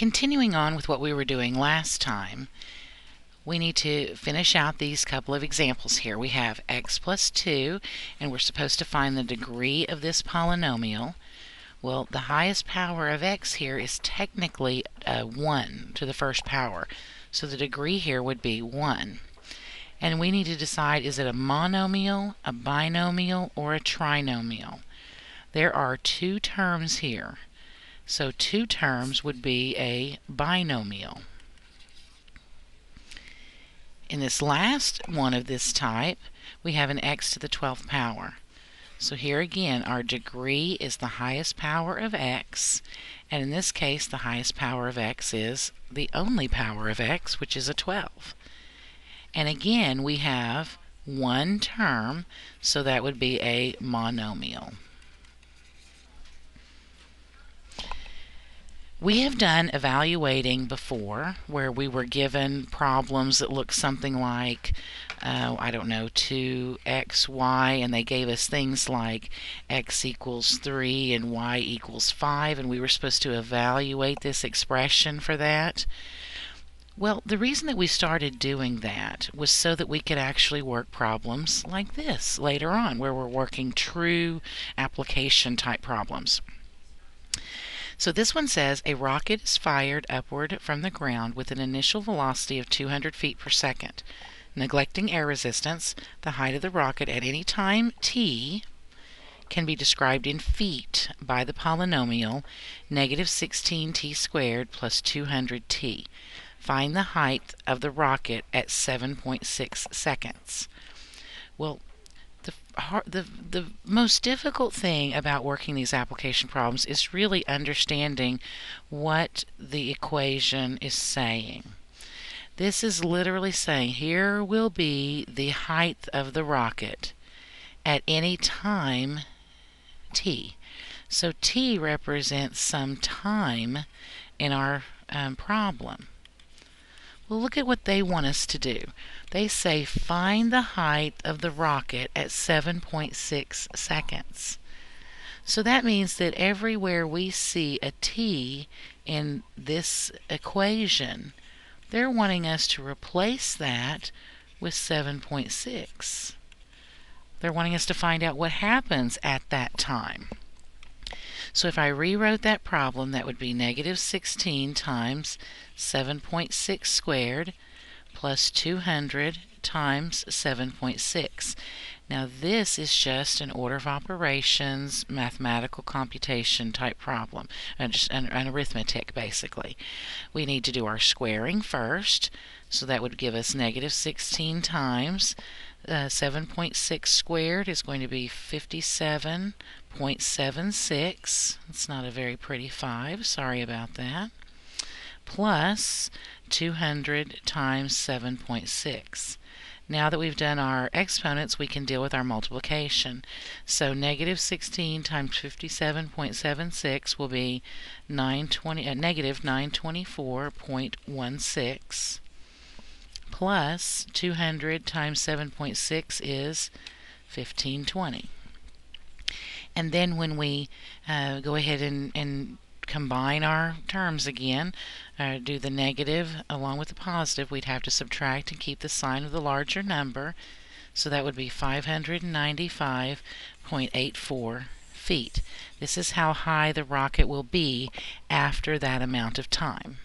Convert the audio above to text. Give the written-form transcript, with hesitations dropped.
Continuing on with what we were doing last time, we need to finish out these couple of examples here. We have x plus 2, and we're supposed to find the degree of this polynomial. Well, the highest power of x here is technically 1 to the first power. So the degree here would be 1. And we need to decide, is it a monomial, a binomial, or a trinomial? There are two terms here. So two terms would be a binomial. In this last one of this type, we have an x to the 12th power. So here again, our degree is the highest power of x, and in this case, the highest power of x is the only power of x, which is a 12. And again, we have one term, so that would be a monomial. We have done evaluating before, where we were given problems that looked something like, 2x, y, and they gave us things like x equals 3 and y equals 5, and we were supposed to evaluate this expression for that. Well, the reason that we started doing that was so that we could actually work problems like this later on, where we're working true application type problems. So this one says, a rocket is fired upward from the ground with an initial velocity of 200 feet per second. Neglecting air resistance, the height of the rocket at any time t can be described in feet by the polynomial negative 16t squared plus 200t. Find the height of the rocket at 7.6 seconds. Well, the most difficult thing about working these application problems is really understanding what the equation is saying. This is literally saying here will be the height of the rocket at any time t. So t represents some time in our problem. Well, look at what they want us to do. They say find the height of the rocket at 7.6 seconds. So that means that everywhere we see a t in this equation, they're wanting us to replace that with 7.6. They're wanting us to find out what happens at that time. So if I rewrote that problem, that would be negative 16 times 7.6 squared plus 200 times 7.6. Now this is just an order of operations, mathematical computation type problem, just an arithmetic basically. We need to do our squaring first, so that would give us negative 16 times 7.6 squared is going to be 57.76. It's not a very pretty 5, sorry about that. Plus 200 times 7.6. Now that we've done our exponents, we can deal with our multiplication. So negative 16 times 57.76 will be negative 924.16. Plus 200 times 7.6 is 1520. And then when we go ahead and combine our terms again, do the negative along with the positive, we'd have to subtract and keep the sign of the larger number. So that would be 595.84 feet. This is how high the rocket will be after that amount of time.